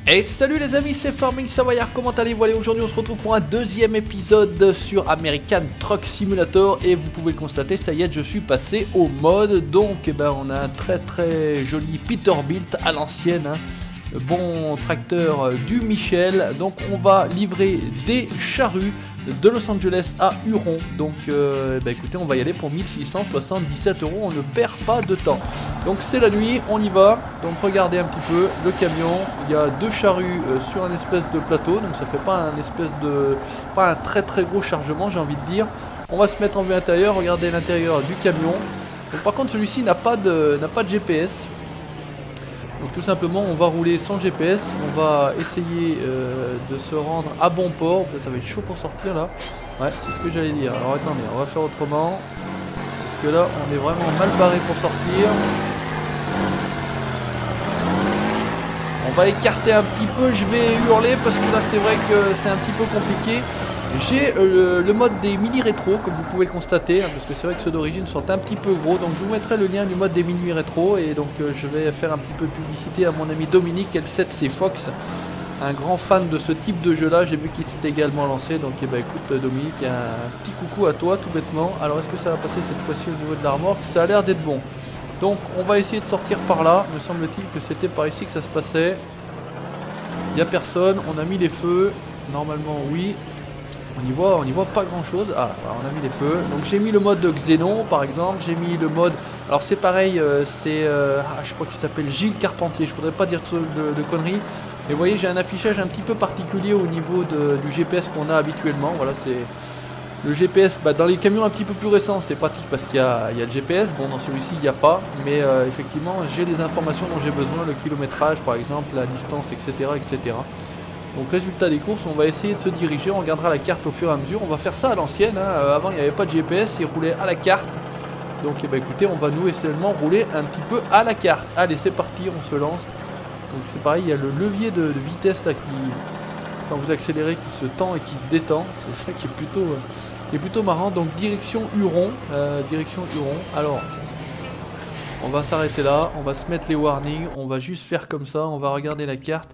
Et salut les amis, c'est Farming Savoyard, comment allez-vous? Allez, aujourd'hui on se retrouve pour un deuxième épisode sur American Truck Simulator. Et vous pouvez le constater, ça y est, je suis passé au mode. Donc on a un très joli Peterbilt à l'ancienne, hein. Le bon tracteur du Michel. Donc on va livrer des charrues de Los Angeles à Huron. Donc écoutez, on va y aller pour 1677 €, on ne perd pas de temps. Donc c'est la nuit, on y va. Donc regardez un petit peu le camion, il y a deux charrues sur un espèce de plateau, donc ça fait pas un très gros chargement, j'ai envie de dire. On va se mettre en vue intérieure, regardez l'intérieur du camion. Donc par contre celui-ci n'a pas de GPS. Donc tout simplement on va rouler sans GPS, on va essayer de se rendre à bon port. Ça va être chaud pour sortir là. Ouais, c'est ce que j'allais dire. Alors attendez, on va faire autrement. Parce que là on est vraiment mal barré pour sortir. On va écarter un petit peu, je vais hurler parce que là c'est vrai que c'est un petit peu compliqué. J'ai le mode des mini rétro, comme vous pouvez le constater, hein, parce que c'est vrai que ceux d'origine sont un petit peu gros. Donc je vous mettrai le lien du mode des mini rétro. Et donc je vais faire un petit peu de publicité à mon ami Dominique L7C Fox, un grand fan de ce type de jeu là. J'ai vu qu'il s'était également lancé. Donc écoute Dominique, un petit coucou à toi tout bêtement. Alors est-ce que ça va passer cette fois-ci au niveau de la remorque? Ça a l'air d'être bon. Donc on va essayer de sortir par là. Me semble-t-il que c'était par ici que ça se passait. Il n'y a personne, on a mis les feux. Normalement oui. On y voit pas grand chose. Ah, voilà, on a mis les feux. Donc j'ai mis le mode Xenon par exemple. J'ai mis le mode. Alors c'est pareil, je crois qu'il s'appelle Gilles Carpentier. Je voudrais pas dire de conneries. Mais vous voyez, j'ai un affichage un petit peu particulier au niveau du GPS qu'on a habituellement. Voilà, c'est le GPS. Dans les camions un petit peu plus récents, c'est pratique parce qu'il y a le GPS. Bon, dans celui-ci, il n'y a pas. Mais effectivement, j'ai les informations dont j'ai besoin. Le kilométrage par exemple, la distance, etc. Donc résultat des courses, on va essayer de se diriger, on regardera la carte au fur et à mesure, on va faire ça à l'ancienne, hein. Avant il n'y avait pas de GPS, il roulait à la carte. Donc écoutez, on va nous seulement rouler un petit peu à la carte. Allez, c'est parti, on se lance. Donc c'est pareil, il y a le levier de vitesse là qui, quand vous accélérez, qui se tend et qui se détend. C'est ça qui est plutôt marrant. Donc direction Huron, alors on va s'arrêter là, on va se mettre les warnings, on va juste faire comme ça, on va regarder la carte.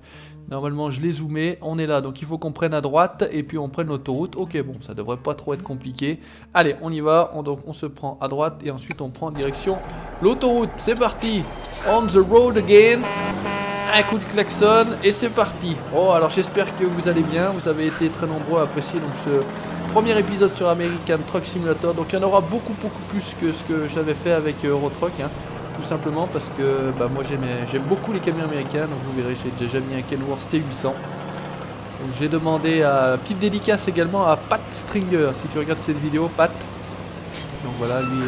Normalement je l'ai zoomé, on est là, donc il faut qu'on prenne à droite et puis on prenne l'autoroute. Ok, bon, ça devrait pas trop être compliqué. Allez, on y va, donc on se prend à droite et ensuite on prend direction l'autoroute. C'est parti, on the road again. Un coup de klaxon et c'est parti. Oh, alors j'espère que vous allez bien, vous avez été très nombreux à apprécier donc ce premier épisode sur American Truck Simulator. Donc il y en aura beaucoup plus que ce que j'avais fait avec Eurotruck, hein. Tout simplement parce que moi j'aime beaucoup les camions américains. Donc vous verrez, j'ai déjà mis un Kenworth T800. Donc j'ai demandé à petite dédicace également à Pat Stringer, si tu regardes cette vidéo, Pat. Donc voilà, lui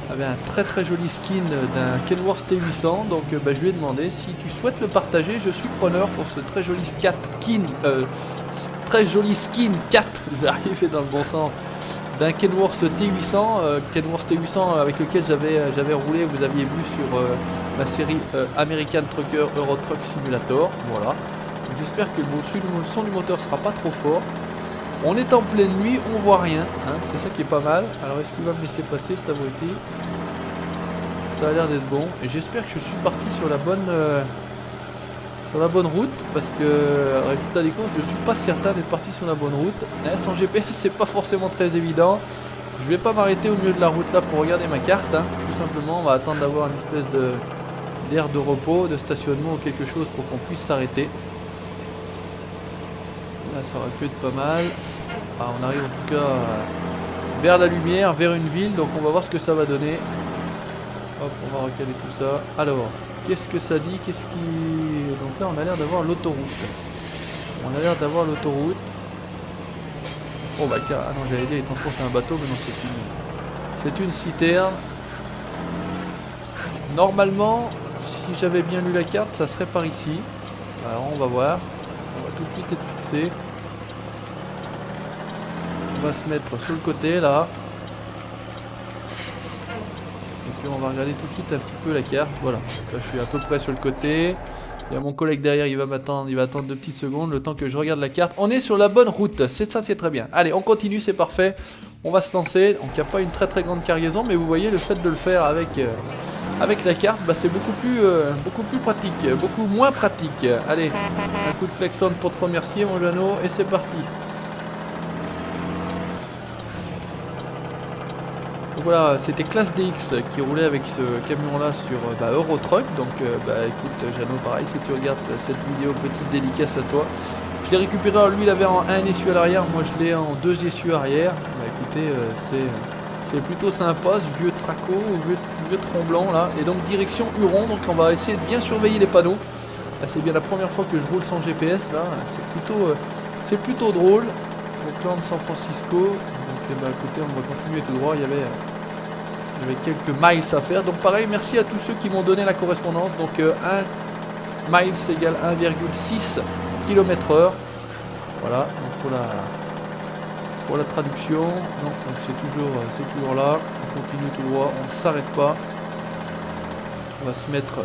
avait un très joli skin d'un Kenworth T800. Donc je lui ai demandé si tu souhaites le partager, je suis preneur pour ce très joli skin 4, je vais arriver dans le bon sens, d'un Kenworth T800, avec lequel j'avais roulé, vous aviez vu sur ma série American Trucker Eurotruck Simulator. Voilà. J'espère que le son du moteur sera pas trop fort. On est en pleine nuit, on voit rien, hein, c'est ça qui est pas mal. Alors est-ce qu'il va me laisser passer cet abruti? Ça a l'air d'être bon. Et j'espère que je suis parti sur la bonne route, parce que résultat des courses, je suis pas certain d'être parti sur la bonne route. Sans GPS, c'est pas forcément très évident. Je vais pas m'arrêter au milieu de la route là pour regarder ma carte, hein. Tout simplement, on va attendre d'avoir une espèce d'aire de repos, de stationnement ou quelque chose pour qu'on puisse s'arrêter. Là, ça aurait pu être pas mal. Ah, on arrive en tout cas vers la lumière, vers une ville, donc on va voir ce que ça va donner. Hop, on va recaler tout ça. Alors, qu'est-ce que ça dit? Donc là, on a l'air d'avoir l'autoroute. Oh bah, ah non, j'allais dire, il transporte un bateau, mais non, c'est une citerne. Normalement, si j'avais bien lu la carte, ça serait par ici. Alors, on va voir. On va tout de suite être fixé. On va se mettre sur le côté, là. Et puis on va regarder tout de suite un petit peu la carte. Voilà, là je suis à peu près sur le côté. Il y a mon collègue derrière, il va attendre 2 petites secondes, le temps que je regarde la carte. On est sur la bonne route, c'est ça, c'est très bien. Allez, on continue, c'est parfait. On va se lancer. Donc il n'y a pas une très grande cargaison, mais vous voyez, le fait de le faire avec la carte, bah, c'est beaucoup plus pratique, beaucoup moins pratique. Allez, un coup de klaxon pour te remercier, mon Jeannot, et c'est parti. Donc voilà, c'était Classe DX qui roulait avec ce camion-là sur Eurotruck. Donc écoute, Jeannot, pareil, si tu regardes cette vidéo, petite dédicace à toi. Je l'ai récupéré, alors lui il avait en un essieu à l'arrière, moi je l'ai en 2 essieux arrière. Bah écoutez, c'est plutôt sympa ce vieux traco, vieux tremblant là. Et donc direction Huron, donc on va essayer de bien surveiller les panneaux. Là c'est bien la première fois que je roule sans GPS là, c'est plutôt drôle. Auckland, San Francisco, donc écoutez, on va continuer tout droit, il y avait quelques miles à faire. Donc pareil, merci à tous ceux qui m'ont donné la correspondance. Donc 1 miles égale 1,6 km/h. Voilà, donc pour la traduction, non, donc c'est toujours là. On continue tout droit, on ne s'arrête pas. On va se mettre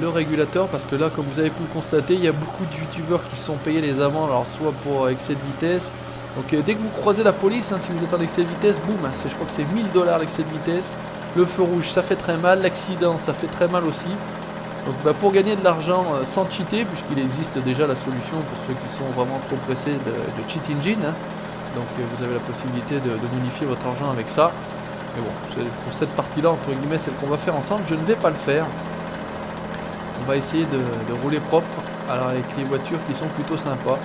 le régulateur parce que là, comme vous avez pu le constater, il y a beaucoup de youtubeurs qui se sont payés les amendes, alors soit pour excès de vitesse. Donc dès que vous croisez la police, hein, si vous êtes en excès de vitesse, boum, je crois que c'est 1000 $ l'excès de vitesse. Le feu rouge, ça fait très mal. L'accident, ça fait très mal aussi. Donc pour gagner de l'argent sans cheater, puisqu'il existe déjà la solution pour ceux qui sont vraiment trop pressés de Cheat Engine, hein. Donc vous avez la possibilité de bonifier votre argent avec ça. Mais bon, pour cette partie-là, entre guillemets, celle qu'on va faire ensemble, je ne vais pas le faire. On va essayer de rouler propre, alors avec les voitures qui sont plutôt sympas.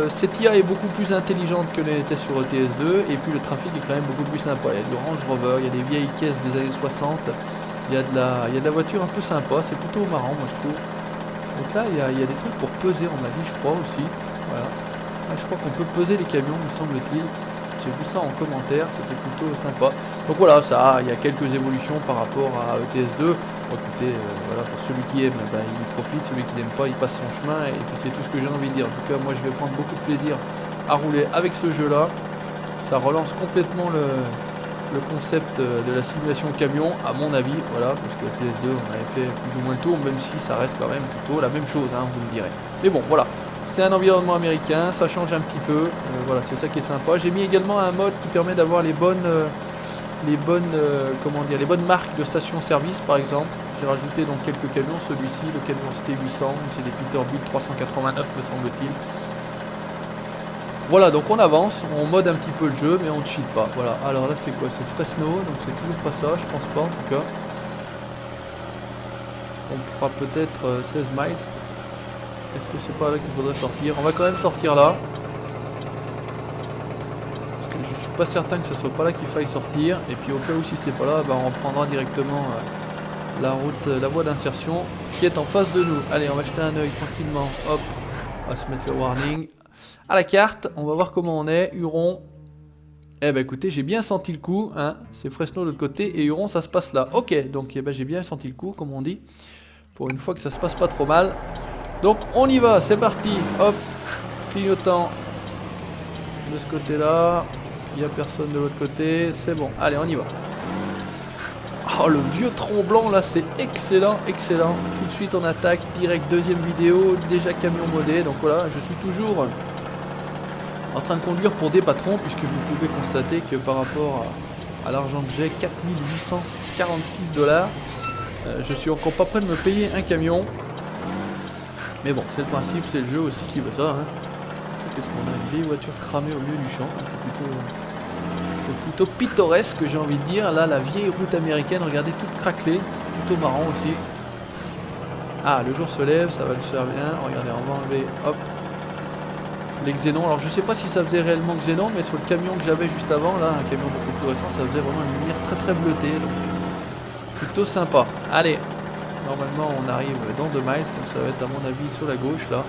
Cette IA est beaucoup plus intelligente que l'était sur ETS2, et puis le trafic est quand même beaucoup plus sympa. Il y a du Range Rover, il y a des vieilles caisses des années 60, il y a de la voiture un peu sympa, c'est plutôt marrant moi je trouve. Donc là il y a des trucs pour peser, on m'a dit, je crois aussi. Voilà. Là, je crois qu'on peut peser les camions, me semble-t-il. J'ai vu ça en commentaire, c'était plutôt sympa. Donc voilà, il y a quelques évolutions par rapport à ETS2. Bon, écoutez, voilà, pour celui qui aime, il profite, celui qui n'aime pas, il passe son chemin, et puis c'est tout ce que j'ai envie de dire. En tout cas, moi je vais prendre beaucoup de plaisir à rouler avec ce jeu-là. Ça relance complètement le concept de la simulation camion, à mon avis, voilà, parce que ETS2, on avait fait plus ou moins le tour, même si ça reste quand même plutôt la même chose, hein, vous me direz. Mais bon, voilà. C'est un environnement américain, ça change un petit peu, voilà, c'est ça qui est sympa. J'ai mis également un mode qui permet d'avoir les bonnes marques de station-service par exemple. J'ai rajouté donc quelques camions, celui-ci, le camion ST800, c'est des Peterbilt 389 me semble-t-il. Voilà, donc on avance, on mode un petit peu le jeu, mais on ne cheat pas. Voilà, alors là c'est quoi? C'est Fresno, donc c'est toujours pas ça, je pense pas en tout cas. On fera peut-être 16 miles. Est-ce que c'est pas là qu'il faudrait sortir? On va quand même sortir là. Parce que je suis pas certain que ce soit pas là qu'il faille sortir. Et puis au cas où si c'est pas là, on reprendra directement la voie d'insertion qui est en face de nous. Allez, on va jeter un oeil tranquillement. Hop, on va se mettre le warning. À la carte, on va voir comment on est. Huron. Eh ben écoutez, j'ai bien senti le coup. Hein. C'est Fresno de l'autre côté et Huron, ça se passe là. Ok, donc j'ai bien senti le coup, comme on dit. Pour une fois que ça se passe pas trop mal. Donc on y va, c'est parti. Hop, clignotant de ce côté-là. Il n'y a personne de l'autre côté. C'est bon, allez, on y va. Oh, le vieux tremblant là, c'est excellent, excellent. Tout de suite, on attaque direct, deuxième vidéo. Déjà camion modé. Donc voilà, je suis toujours en train de conduire pour des patrons, puisque vous pouvez constater que par rapport à l'argent que j'ai, 4846 $, je suis encore pas prêt de me payer un camion. Mais bon, c'est le principe, c'est le jeu aussi qui veut ça. Hein. Qu'est-ce qu'on a? Une vieille voiture cramée au milieu du champ. C'est plutôt pittoresque, j'ai envie de dire. Là, la vieille route américaine, regardez, toute craquelée. Plutôt marrant aussi. Ah, le jour se lève, ça va le faire bien. Regardez, on va enlever, hop, les xénons. Alors, je sais pas si ça faisait réellement xénon, mais sur le camion que j'avais juste avant, là, un camion beaucoup plus récent, ça faisait vraiment une lumière très très bleutée. Donc, plutôt sympa. Allez. Normalement on arrive dans 2 miles, donc ça va être à mon avis sur la gauche là.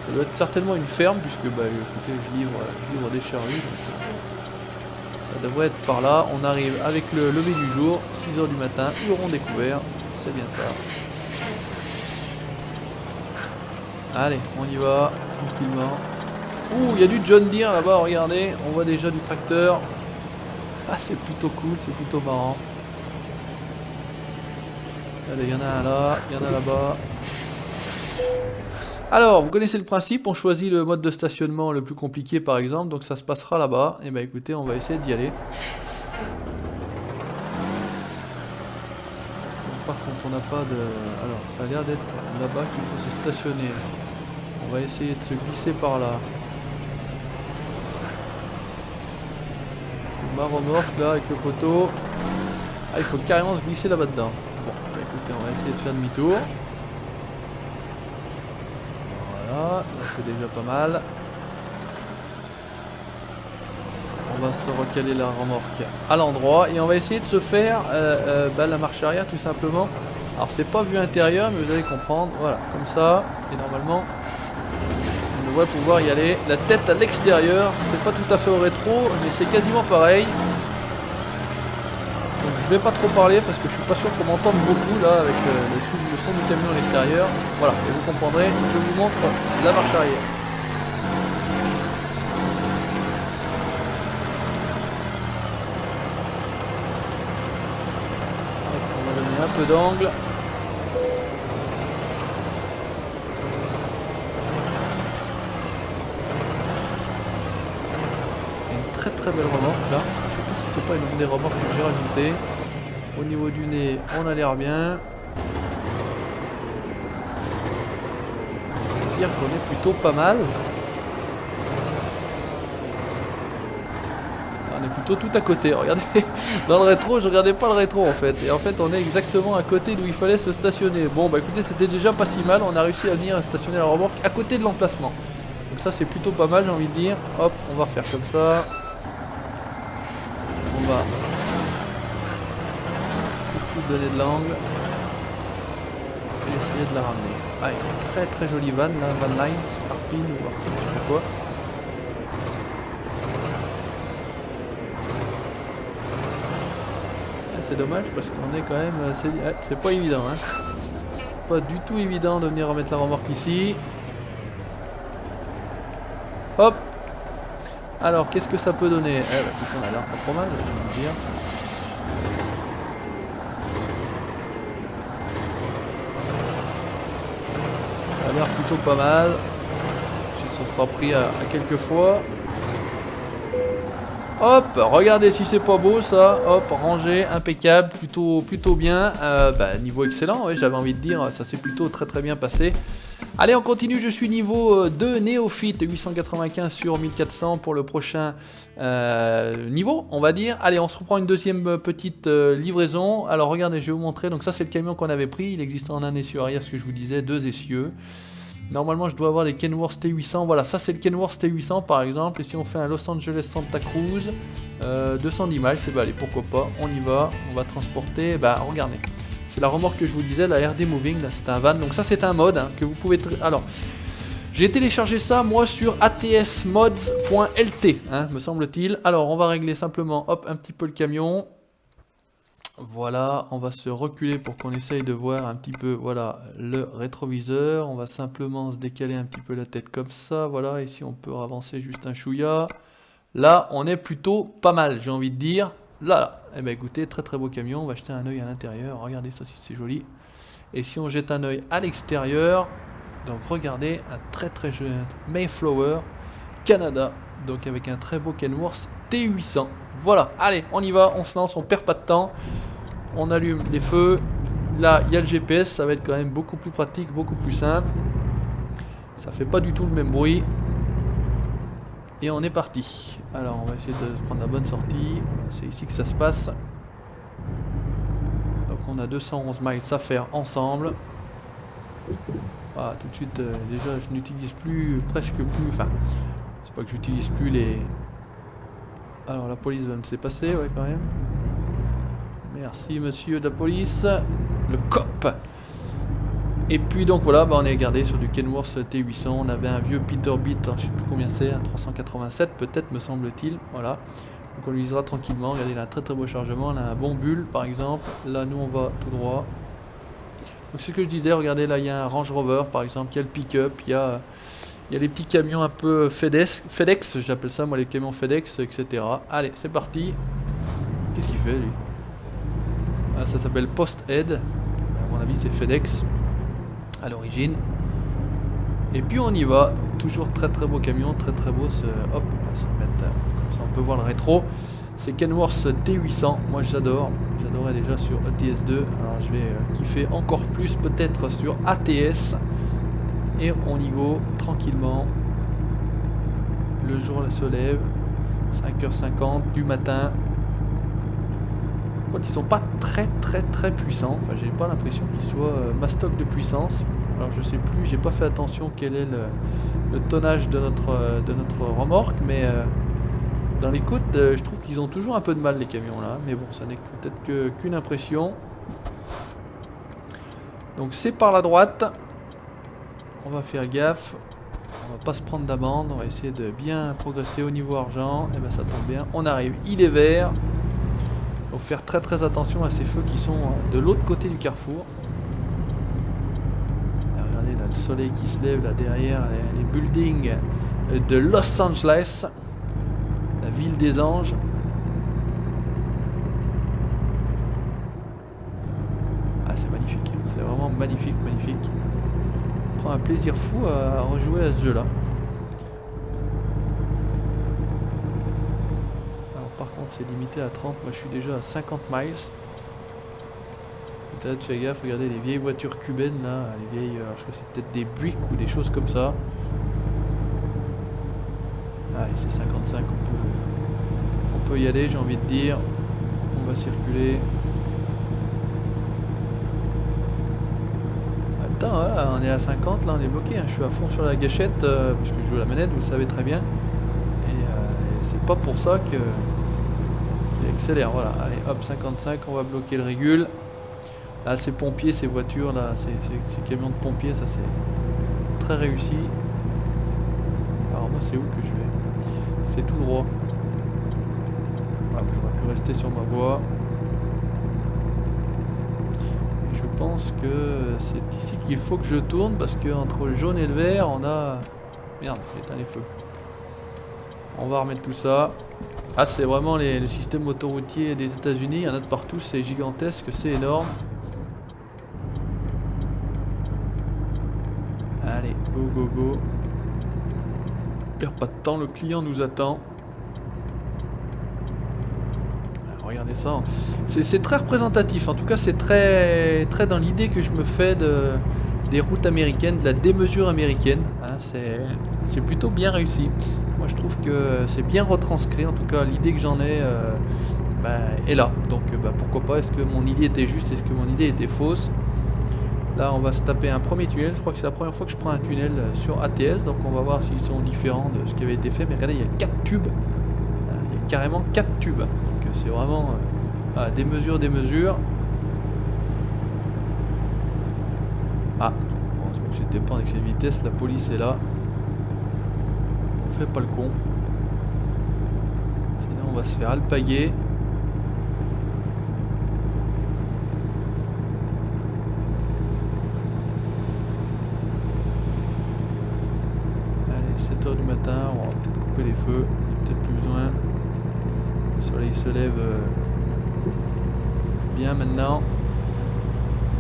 Ça doit être certainement une ferme puisque écoutez, je livre des charrues. Ça devrait être par là. On arrive avec le lever du jour, 6 h du matin, Huron découvert, c'est bien ça. Allez, on y va, tranquillement. Ouh, il y a du John Deere là-bas, regardez, on voit déjà du tracteur. Ah, c'est plutôt cool, c'est plutôt marrant. Allez, il y en a un là, il y en a là-bas. Alors, vous connaissez le principe, on choisit le mode de stationnement le plus compliqué par exemple, donc ça se passera là-bas. Et bah écoutez, on va essayer d'y aller. Par contre, on n'a pas de... Alors, ça a l'air d'être là-bas qu'il faut se stationner. On va essayer de se glisser par là. Ma remorque là avec le poteau. Ah, il faut carrément se glisser là-bas dedans. Bon, bah, écoutez, on va essayer de faire demi-tour. Voilà, là c'est déjà pas mal. On va se recaler la remorque à l'endroit et on va essayer de se faire la marche arrière tout simplement. Alors c'est pas vue intérieure mais vous allez comprendre, voilà, comme ça, et normalement on devrait pouvoir y aller. La tête à l'extérieur, c'est pas tout à fait au rétro mais c'est quasiment pareil. Donc je vais pas trop parler parce que je suis pas sûr qu'on m'entende beaucoup là avec le son du camion à l'extérieur. Voilà, et vous comprendrez, je vous montre la marche arrière. Un peu d'angle. Une très très belle remorque là. Je sais pas si c'est pas une des remorques que j'ai rajoutées. Au niveau du nez, on a l'air bien. On peut dire qu'on est plutôt pas mal. On est plutôt tout à côté, regardez, dans le rétro, je regardais pas le rétro en fait, et en fait on est exactement à côté d'où il fallait se stationner. Bon bah écoutez, c'était déjà pas si mal, on a réussi à venir stationner la remorque à côté de l'emplacement. Donc ça c'est plutôt pas mal, j'ai envie de dire. Hop, on va refaire comme ça. On va tout de suite donner de l'angle. Et essayer de la ramener. Ah, il y a une très très jolie van là, Van Lines, Arpin ou Arpin, je sais pas quoi. C'est dommage parce qu'on est quand même... C'est pas évident, hein. Pas du tout évident de venir remettre la remorque ici. Hop. Alors, qu'est-ce que ça peut donner? Eh bah écoute, on a l'air pas trop mal, j'ai envie de dire. Ça a l'air plutôt pas mal. Ça sera pris à quelques fois. Hop, regardez si c'est pas beau ça, hop, rangé, impeccable, plutôt bien, niveau excellent, ouais, j'avais envie de dire, ça s'est plutôt très très bien passé. Allez, on continue, je suis niveau 2 néophyte, 895 sur 1400 pour le prochain niveau, on va dire. Allez, on se reprend une deuxième petite livraison. Alors regardez, je vais vous montrer, donc ça c'est le camion qu'on avait pris, il existait en un essieu arrière, ce que je vous disais, 2 essieux. Normalement je dois avoir des Kenworth T800, voilà, ça c'est le Kenworth T800 par exemple, et si on fait un Los Angeles Santa Cruz, 210 miles, c'est bah allez, pourquoi pas, on y va, on va transporter, bah regardez, c'est la remorque que je vous disais, la RD Moving, là c'est un van, donc ça c'est un mode hein, que vous pouvez, alors, j'ai téléchargé ça moi sur atsmods.lt, hein, me semble-t-il. Alors on va régler simplement, hop, un petit peu le camion. Voilà, on va se reculer pour qu'on essaye de voir un petit peu, voilà, le rétroviseur. On va simplement se décaler un petit peu la tête comme ça, voilà, et si on peut avancer juste un chouïa. Là, on est plutôt pas mal, j'ai envie de dire. Là, eh ben écoutez, très très beau camion, on va jeter un œil à l'intérieur, regardez ça si c'est joli. Et si on jette un œil à l'extérieur, donc regardez, un très très jeune Mayflower, Canada, donc avec un très beau Kenworth T800. Voilà, allez, on y va, on se lance, on perd pas de temps. On allume les feux. Là, il y a le GPS, ça va être quand même beaucoup plus pratique, beaucoup plus simple. Ça fait pas du tout le même bruit. Et on est parti. Alors, on va essayer de prendre la bonne sortie. C'est ici que ça se passe. Donc, on a 211 miles à faire ensemble. Voilà, tout de suite, déjà, je n'utilise plus, presque plus, enfin, c'est pas que j'utilise plus les... Alors, la police va me laisser passer, ouais, quand même. Merci, monsieur de la police. Le cop. Et puis, donc, voilà, bah, on est gardé sur du Kenworth T800. On avait un vieux Peterbilt, je sais plus combien c'est, un 387, peut-être, me semble-t-il. Voilà. Donc, on l'utilisera tranquillement. Regardez, il a un très très beau chargement. Il a un bon bulle, par exemple. Là, nous, on va tout droit. Donc, c'est ce que je disais. Regardez, là, il y a un Range Rover, par exemple. Il y a le pick-up. Il y a les petits camions un peu FedEx, j'appelle ça moi les camions FedEx, etc. Allez, c'est parti. Qu'est-ce qu'il fait lui? Ah, ça s'appelle Post-Aid. À mon avis, c'est FedEx à l'origine. Et puis on y va, toujours très très beau camion, très très beau. Hop, on va se remettre comme ça, on peut voir le rétro. C'est Kenworth T800, moi j'adore, j'adorais déjà sur ETS2, alors je vais kiffer encore plus peut-être sur ATS. Et on y go tranquillement. Le jour se lève, 5h50 du matin. Ils sont pas très puissants, enfin j'ai pas l'impression qu'ils soient mastoc de puissance. Alors je sais plus, j'ai pas fait attention quel est le tonnage de notre remorque, mais dans les côtes je trouve qu'ils ont toujours un peu de mal les camions là, mais bon ça n'est peut-être qu'une impression. Donc c'est par la droite, on va faire gaffe, on va pas se prendre d'amende, on va essayer de bien progresser au niveau argent, et ben ça tombe bien, on arrive, il est vert. Donc faire très attention à ces feux qui sont de l'autre côté du carrefour. Et regardez là le soleil qui se lève là derrière les buildings de Los Angeles, la ville des anges. Ah c'est magnifique, c'est vraiment magnifique. On prend un plaisir fou à rejouer à ce jeu là. Par contre c'est limité à 30, moi je suis déjà à 50 miles. Peut-être fais gaffe, regardez les vieilles voitures cubaines là, les vieilles, je crois que c'est peut-être des Buick ou des choses comme ça. Allez c'est 55, on peut y aller, j'ai envie de dire. On va circuler. Attends, là, on est à 50, là on est bloqué, hein. Je suis à fond sur la gâchette, parce que je joue à la manette, vous le savez très bien. Et c'est pas pour ça que... accélère, voilà, allez hop 55, on va bloquer le régule. Là ces pompiers, ces voitures là, ces camions de pompiers, ça c'est très réussi. Alors moi c'est où que je vais? C'est tout droit. Voilà, j'aurais pu rester sur ma voie. Et je pense que c'est ici qu'il faut que je tourne, parce que entre le jaune et le vert on a... Merde, j'ai éteint les feux. On va remettre tout ça. Ah c'est vraiment le système autoroutier des États-Unis, il y en a de partout, c'est gigantesque, c'est énorme. Allez, go. Perd pas de temps, le client nous attend. Alors, regardez ça, c'est très représentatif, en tout cas c'est très dans l'idée que je me fais des routes américaines, de la démesure américaine, hein, c'est plutôt bien réussi. Moi je trouve que c'est bien retranscrit, en tout cas l'idée que j'en ai est là. Donc pourquoi pas, est-ce que mon idée était juste, est-ce que mon idée était fausse? Là on va se taper un premier tunnel, je crois que c'est la première fois que je prends un tunnel sur ATS, donc on va voir s'ils sont différents de ce qui avait été fait. Mais regardez, il y a 4 tubes, il y a carrément 4 tubes, donc c'est vraiment des mesures. Ah, heureusement que j'étais pas en excès de vitesse, la police est là. On fait pas le con. Sinon on va se faire alpaguer. Allez, 7h du matin, on va peut-être couper les feux. Il n'y a peut-être plus besoin. Le soleil se lève bien maintenant.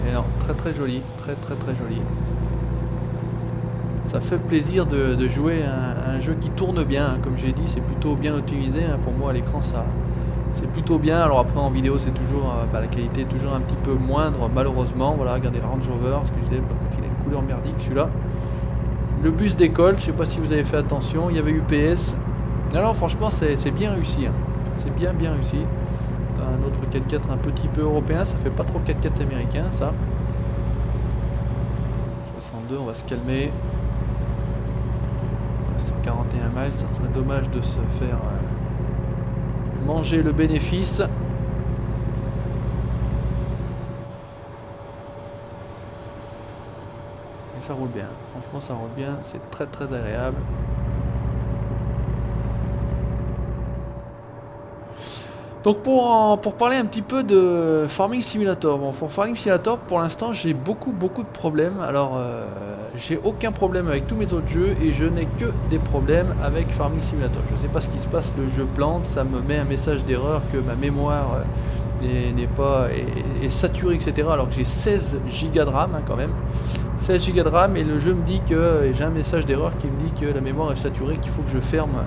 Et non, très joli, très joli. Ça fait plaisir de jouer un jeu qui tourne bien, hein. Comme j'ai dit, c'est plutôt bien optimisé, hein. Pour moi à l'écran ça c'est plutôt bien. Alors après en vidéo c'est toujours la qualité est toujours un petit peu moindre malheureusement. Voilà, regardez le Range Rover, ce que je disais, par contre il a une couleur merdique celui-là. Le bus d'école, je sais pas si vous avez fait attention, il y avait UPS. Alors franchement c'est bien réussi, hein. C'est bien réussi. Un autre 4x4 un petit peu européen, ça fait pas trop 4x4 américain ça. 62, on va se calmer. 141 miles, ça serait dommage de se faire manger le bénéfice. Et ça roule bien, franchement ça roule bien, c'est très agréable. Donc pour parler un petit peu de Farming Simulator, bon, pour Farming Simulator pour l'instant j'ai beaucoup de problèmes. Alors j'ai aucun problème avec tous mes autres jeux et je n'ai que des problèmes avec Farming Simulator. Je sais pas ce qui se passe, le jeu plante, ça me met un message d'erreur que ma mémoire n'est pas est saturé, etc. Alors que j'ai 16 Go de RAM hein, quand même. 16 Go de RAM et le jeu me dit que, et j'ai un message d'erreur qui me dit que la mémoire est saturée, qu'il faut que je ferme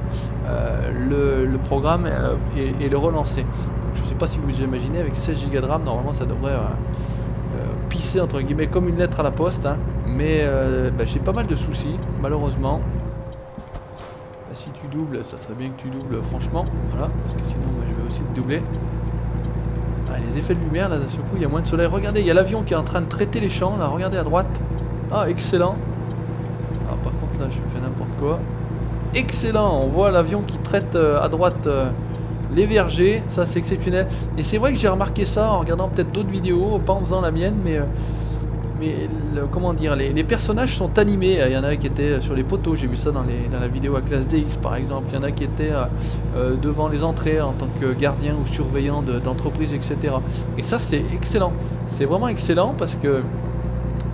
le programme et le relancer. Donc je sais pas si vous imaginez, avec 16 Go de RAM, normalement ça devrait pisser entre guillemets comme une lettre à la poste, hein. Mais j'ai pas mal de soucis, malheureusement. Si tu doubles, ça serait bien que tu doubles franchement, voilà, parce que sinon moi, je vais aussi te doubler. Ah, les effets de lumière, là, d'un seul coup, il y a moins de soleil. Regardez, il y a l'avion qui est en train de traiter les champs, là, regardez à droite. Ah, excellent. Ah, par contre, là, je fais n'importe quoi. Excellent, on voit l'avion qui traite à droite les vergers, ça c'est exceptionnel. Et c'est vrai que j'ai remarqué ça en regardant peut-être d'autres vidéos, pas en faisant la mienne, mais comment dire, les personnages sont animés. Il y en a qui étaient sur les poteaux, j'ai vu ça dans la vidéo à classe DX par exemple. Il y en a qui étaient devant les entrées en tant que gardien ou surveillant d'entreprise, etc. Et ça c'est excellent, c'est vraiment excellent parce que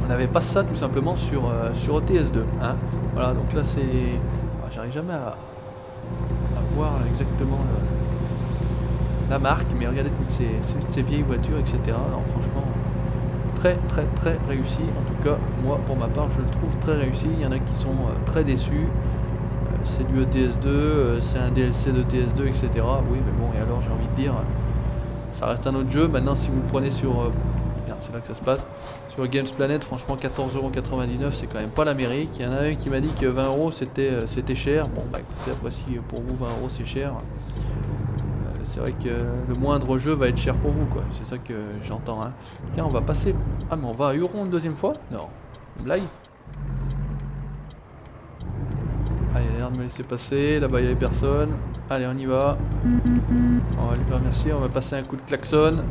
on n'avait pas ça tout simplement sur ETS2 hein. Voilà, donc là c'est... j'arrive jamais à voir exactement la marque, mais regardez toutes ces vieilles voitures, etc. Non, franchement très réussi. En tout cas moi pour ma part je le trouve très réussi. Il y en a qui sont très déçus. C'est du ETS2, c'est un DLC de ETS2, etc. Oui mais bon, et alors j'ai envie de dire, ça reste un autre jeu. Maintenant si vous le prenez sur merde, c'est là que ça se passe, sur Games Planet, franchement 14,99 € c'est quand même pas l'Amérique. Il y en a un qui m'a dit que 20 € c'était cher. Bon bah écoutez, après si pour vous 20 € c'est cher, c'est vrai que le moindre jeu va être cher pour vous, quoi. C'est ça que j'entends, hein. Tiens, on va passer... Ah, mais on va à Huron une deuxième fois? Non. Blague. Allez, il a l'air de me laisser passer. Là-bas, il n'y avait personne. Allez, on y va. On va lui remercier. On va passer un coup de klaxon.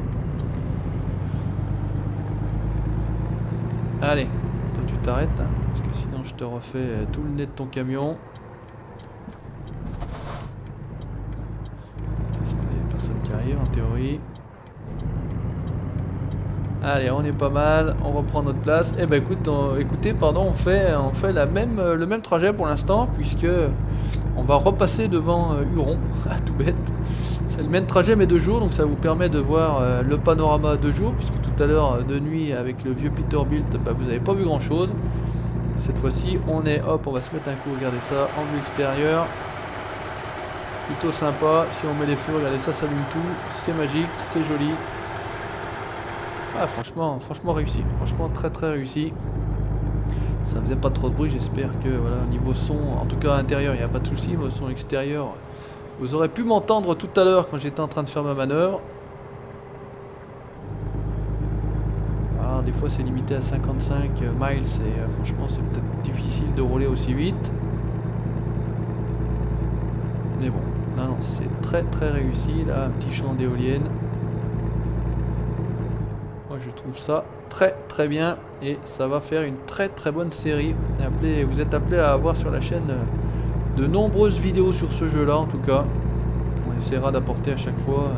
Allez. Toi, tu t'arrêtes, hein, parce que sinon, je te refais tout le nez de ton camion. Qui arrive en théorie. Allez, on est pas mal, on reprend notre place. Et ben écoutez, pardon, on fait le même trajet pour l'instant, puisque on va repasser devant Huron, tout bête. C'est le même trajet mais 2 jours, donc ça vous permet de voir le panorama 2 jours, puisque tout à l'heure de nuit avec le vieux Peterbilt, vous n'avez pas vu grand chose. Cette fois-ci, on va se mettre un coup, regardez ça, en vue extérieure. Plutôt sympa, si on met les feux, regardez ça s'allume tout, c'est magique, c'est joli. Ah franchement réussi, franchement très réussi. Ça faisait pas trop de bruit, j'espère que voilà, au niveau son, en tout cas à l'intérieur il n'y a pas de souci, mais au son extérieur, vous aurez pu m'entendre tout à l'heure quand j'étais en train de faire ma manœuvre. Alors des fois c'est limité à 55 miles et franchement c'est peut-être difficile de rouler aussi vite. Mais bon, non, c'est très réussi. Là, un petit champ d'éoliennes. Moi, je trouve ça très bien. Et ça va faire une très bonne série. Vous êtes appelés à avoir sur la chaîne de nombreuses vidéos sur ce jeu-là, en tout cas. On essaiera d'apporter à chaque fois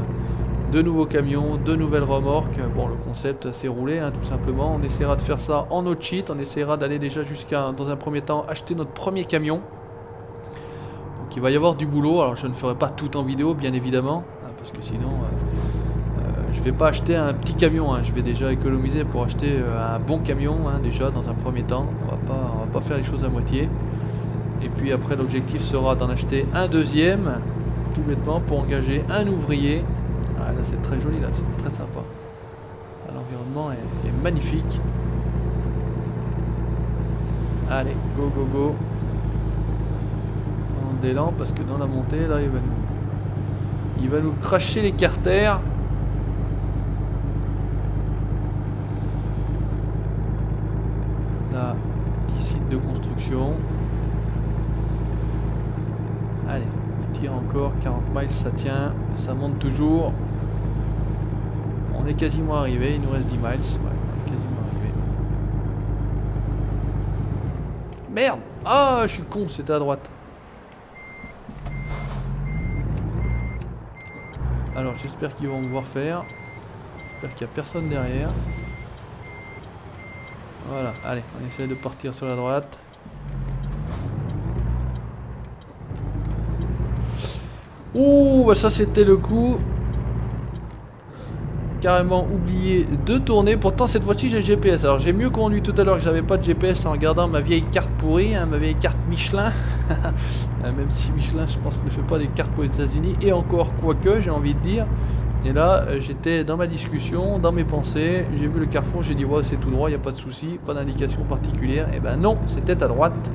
de nouveaux camions, de nouvelles remorques. Bon, le concept s'est roulé, hein, tout simplement. On essaiera de faire ça en no cheat. On essaiera d'aller déjà jusqu'à, dans un premier temps, acheter notre premier camion. Donc il va y avoir du boulot, alors je ne ferai pas tout en vidéo bien évidemment, hein, parce que sinon je vais pas acheter un petit camion, hein, je vais déjà économiser pour acheter un bon camion, hein, déjà dans un premier temps, on va pas faire les choses à moitié. Et puis après l'objectif sera d'en acheter un deuxième, tout bêtement, pour engager un ouvrier. Ah, là c'est très joli, là c'est très sympa. L'environnement est magnifique. Allez, go. D'élan parce que dans la montée là il va nous cracher les carters. Là, petit site de construction. Allez, il tire encore 40 miles, ça tient, ça monte toujours. On est quasiment arrivé, il nous reste 10 miles. Ouais, on est quasiment arrivé. Merde! Ah, je suis con, c'était à droite. Alors j'espère qu'ils vont me voir faire. J'espère qu'il n'y a personne derrière. Voilà, allez, on essaie de partir sur la droite. Ouh, bah ça c'était le coup. carrément oublié de tourner. Pourtant cette fois-ci j'ai le GPS. Alors j'ai mieux conduit tout à l'heure que j'avais pas de GPS en regardant ma vieille carte pourrie, hein, ma vieille carte Michelin. Même si Michelin je pense ne fait pas des cartes pour les États-Unis. Et encore quoique j'ai envie de dire. Et là j'étais dans ma discussion, dans mes pensées. J'ai vu le carrefour, j'ai dit ouais c'est tout droit, il n'y a pas de souci, pas d'indication particulière. Et ben non, c'était à droite.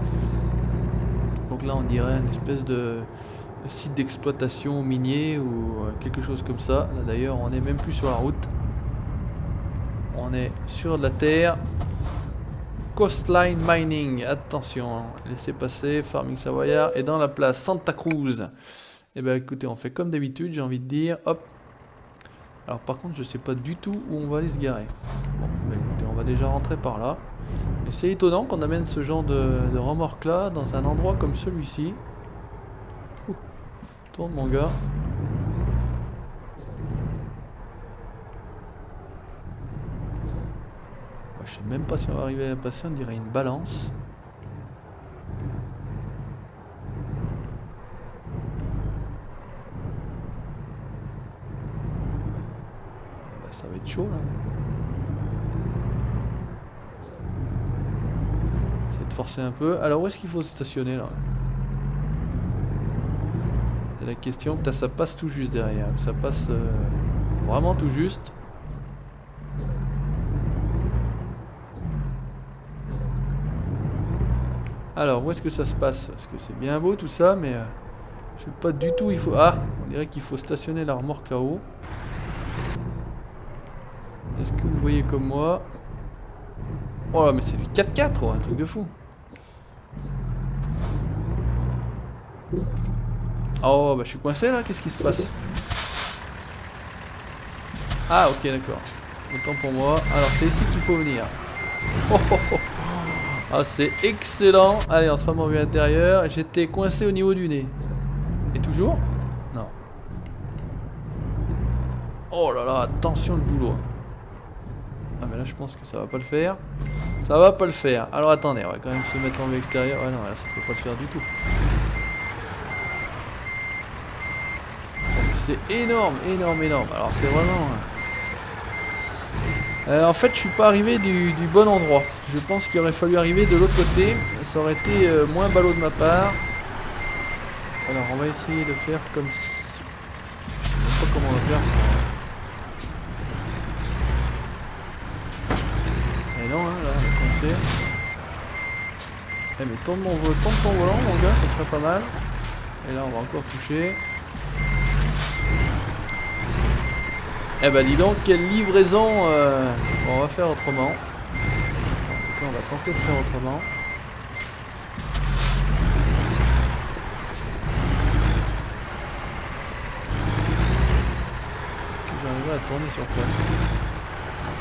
Donc là on dirait une espèce de site d'exploitation minier ou quelque chose comme ça. Là d'ailleurs on est même plus sur la route, on est sur de la terre. Coastline Mining, attention, laissez passer. Farming Savoyard et dans la place Santa Cruz. Et ben écoutez, on fait comme d'habitude, j'ai envie de dire, hop. Alors par contre je sais pas du tout où on va aller se garer. Bon bah écoutez, on va déjà rentrer par là. Et c'est étonnant qu'on amène ce genre de remorque là dans un endroit comme celui-ci. Tourne mon gars. Je sais même pas si on va arriver à passer, on dirait une balance. Ça va être chaud là. Essayer de forcer un peu. Alors où est-ce qu'il faut se stationner là? C'est la question. Putain, ça passe tout juste derrière. Ça passe vraiment tout juste. Alors où est-ce que ça se passe? Parce que c'est bien beau tout ça, mais je sais pas du tout. Il faut. Ah, on dirait qu'il faut stationner la remorque là-haut. Est-ce que vous voyez comme moi? Oh là, mais c'est du 4x4, oh, un truc de fou. Oh bah je suis coincé là, qu'est-ce qui se passe? Ah ok d'accord. Autant pour moi. Alors c'est ici qu'il faut venir. Oh, oh, oh. Ah c'est excellent. Allez, entraînement vue intérieure. J'étais coincé au niveau du nez. Et toujours? Non. Oh là là, attention le boulot. Ah mais là je pense que ça va pas le faire. Ça va pas le faire. Alors attendez, on va quand même se mettre en vue extérieure. Ouais non, là ça peut pas le faire du tout. C'est énorme, énorme, énorme. Alors c'est vraiment... en fait je suis pas arrivé du bon endroit. Je pense qu'il aurait fallu arriver de l'autre côté. Ça aurait été moins ballot de ma part. Alors on va essayer de faire comme... Je sais même pas comment on va faire. Et non, hein, là on est coincé. Eh mais tourne ton volant mon gars, ça serait pas mal. Et là on va encore toucher. Eh ben dis donc, quelle livraison. Bon, on va faire autrement. Enfin, en tout cas, on va tenter de faire autrement. Est-ce que j'arriverai à tourner sur place?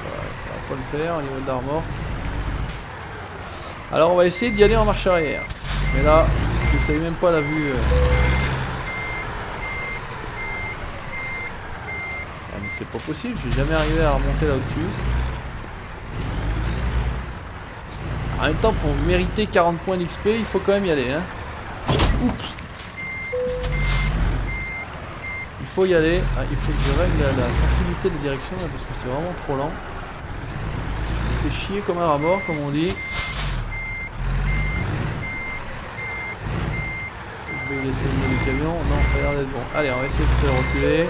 Ça va pas le faire au niveau de la remorque. Alors on va essayer d'y aller en marche arrière. Mais là, je sais même pas la vue. Mais c'est pas possible, je vais jamais arriver à remonter là au-dessus. En même temps, pour mériter 40 points d'XP, il faut quand même y aller. Hein. Oups. Il faut y aller. Ah, il faut que je règle la sensibilité de direction là, parce que c'est vraiment trop lent. Je me fais chier comme un rat mort, comme on dit. Je vais laisser le nez du camion. Non, ça a l'air d'être bon. Allez, on va essayer de se reculer.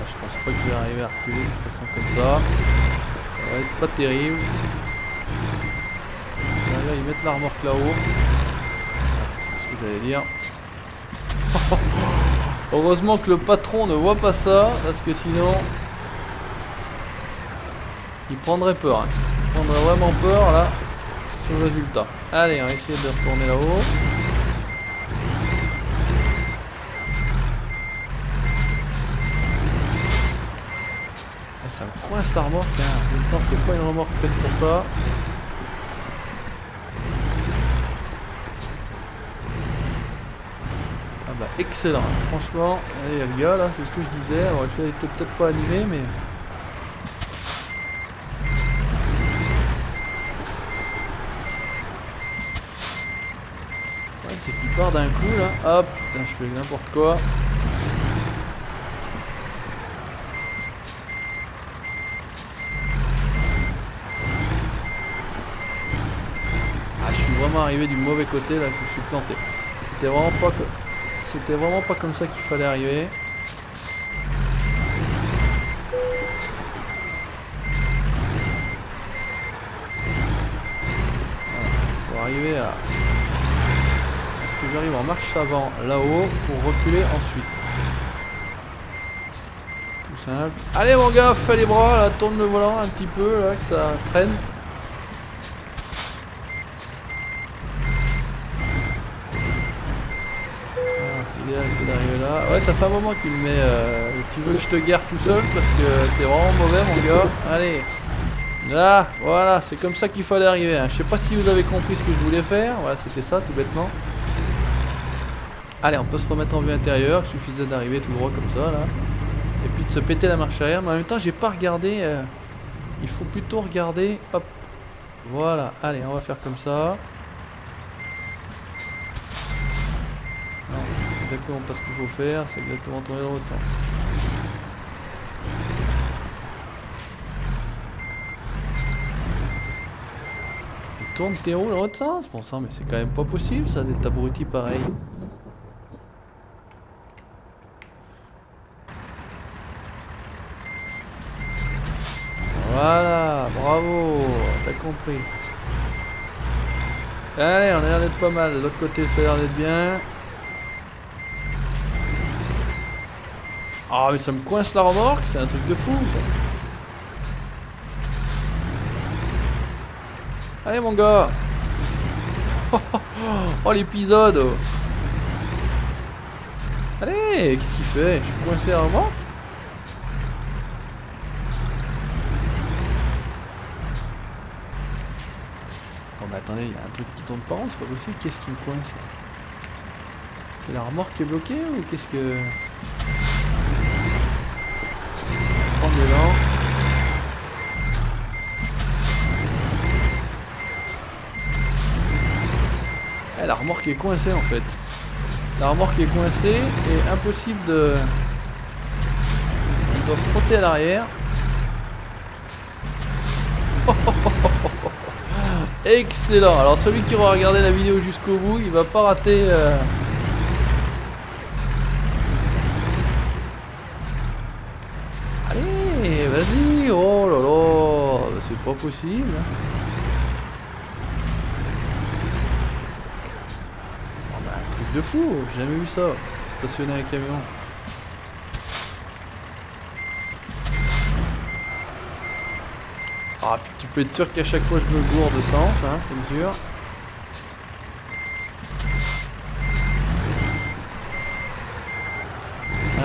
Je pense pas que je vais arriver à reculer de façon comme ça. Ça va être pas terrible. J'arrive à y mettre la remorque là-haut. C'est ce que j'allais dire. Heureusement que le patron ne voit pas ça, parce que sinon il prendrait peur. Hein. Il prendrait vraiment peur là sur le résultat. Allez, on va essayer de retourner là-haut. Ça me coince la remorque, hein. En même temps c'est pas une remorque faite pour ça. Ah bah excellent, franchement, allez le gars là, c'est ce que je disais, alors il était peut-être pas animé mais... c'est qu'il part d'un coup là. Hop, putain, je fais n'importe quoi. Ah, je suis vraiment arrivé du mauvais côté là, je me suis planté. C'était vraiment pas comme ça qu'il fallait arriver. Arriver à ce que j'arrive en marche avant là-haut pour reculer ensuite. Tout simple. Allez mon gars, fais les bras là, tourne le volant un petit peu là, que ça traîne. L'idéal c'est d'arriver là. Ouais, ça fait un moment qu'il me met tu veux que je te gare tout seul parce que t'es vraiment mauvais mon gars. Allez. Là, voilà, c'est comme ça qu'il fallait arriver. Hein. Je sais pas si vous avez compris ce que je voulais faire. Voilà, c'était ça, tout bêtement. Allez, on peut se remettre en vue intérieure. Il suffisait d'arriver tout droit comme ça, là. Et puis de se péter la marche arrière. Mais en même temps, j'ai pas regardé. Il faut plutôt regarder. Hop. Voilà, allez, on va faire comme ça. Non, exactement pas ce qu'il faut faire. C'est exactement tourner dans l'autre sens. Tourne tes roues dans l'autre sens. Bon sang, mais c'est quand même pas possible ça, d'être abruti pareil. Voilà, bravo, t'as compris. Allez, on a l'air d'être pas mal. De l'autre côté, ça a l'air d'être bien. Ah, mais ça me coince la remorque, c'est un truc de fou ça. Allez mon gars. Oh l'épisode. Allez, qu'est-ce qu'il fait? Je suis coincé à la remorque. Oh mais attendez, il y a un truc qui tourne pas rond, c'est pas possible. Qu'est-ce qui me coince? C'est la remorque qui est bloquée ou qu'est-ce que... Prendre l'élan. La remorque est coincée en fait. La remorque est coincée et impossible de... Elle doit frotter à l'arrière. Excellent. Alors celui qui aura regardé la vidéo jusqu'au bout, il va pas rater... Allez, vas-y. Oh là là, c'est pas possible. De fou, j'ai jamais vu ça, stationner un camion. Ah, puis tu peux être sûr qu'à chaque fois je me gourde de sens, hein, bien sûr.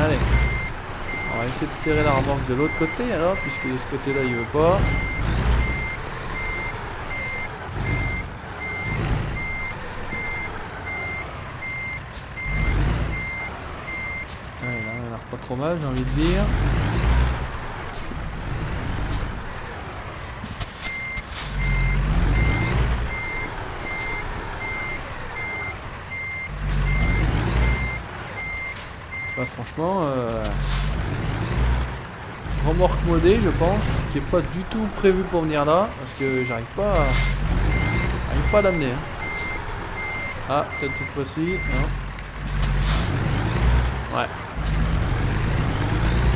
Allez, on va essayer de serrer la remorque de l'autre côté alors, puisque de ce côté-là il veut pas. Pas trop mal, j'ai envie de dire. Bah franchement, remorque modée, je pense, qui est pas du tout prévu pour venir là, parce que j'arrive pas à l'amener. Hein. Ah, peut-être cette fois-ci, non. Ouais.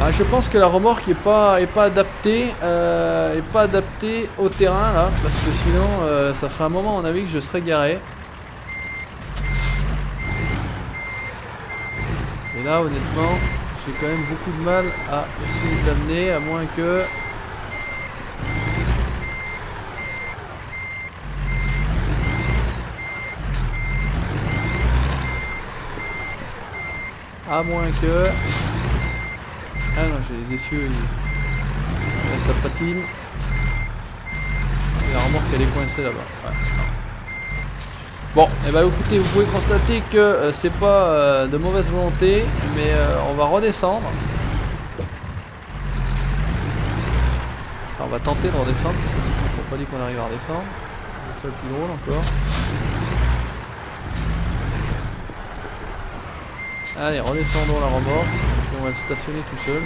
Ah, je pense que la remorque est pas adaptée, au terrain là, parce que sinon ça ferait un moment à mon avis que je serais garé. Et là honnêtement, j'ai quand même beaucoup de mal à essayer de l'amener, à moins que... Ah non, j'ai les essieux, là, ça patine. Et la remorque elle est coincée là-bas. Ouais. Bon, et bah écoutez, vous pouvez constater que c'est pas de mauvaise volonté, mais on va redescendre. Enfin, on va tenter de redescendre, parce que c'est ça qu'on n'a pas dit qu'on arrive à redescendre. C'est ça le plus drôle encore. Allez, redescendons la remorque. Et on va le stationner tout seul.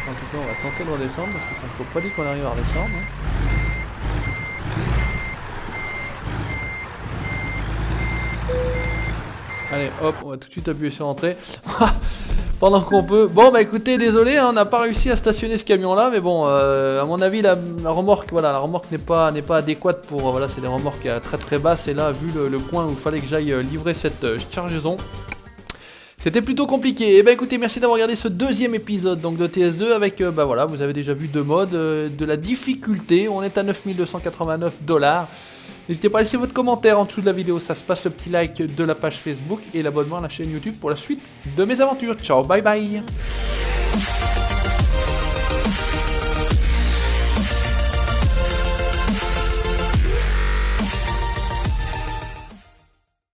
En tout cas, on va tenter de redescendre parce que ça ne faut pas dire qu'on arrive à redescendre. Allez, hop, on va tout de suite appuyer sur entrée. Pendant qu'on peut. Bon, bah écoutez, désolé, hein, on n'a pas réussi à stationner ce camion-là, mais bon, à mon avis, la remorque, voilà, la remorque n'est pas adéquate pour. Voilà, c'est des remorques très très basses, et là, vu le coin où il fallait que j'aille livrer cette chargaison. C'était plutôt compliqué. Et bah écoutez, merci d'avoir regardé ce deuxième épisode donc de TS2 avec, bah voilà, vous avez déjà vu deux modes, de la difficulté, on est à 9289$. N'hésitez pas à laisser votre commentaire en dessous de la vidéo, ça se passe, le petit like de la page Facebook et l'abonnement à la chaîne YouTube pour la suite de mes aventures. Ciao, bye bye.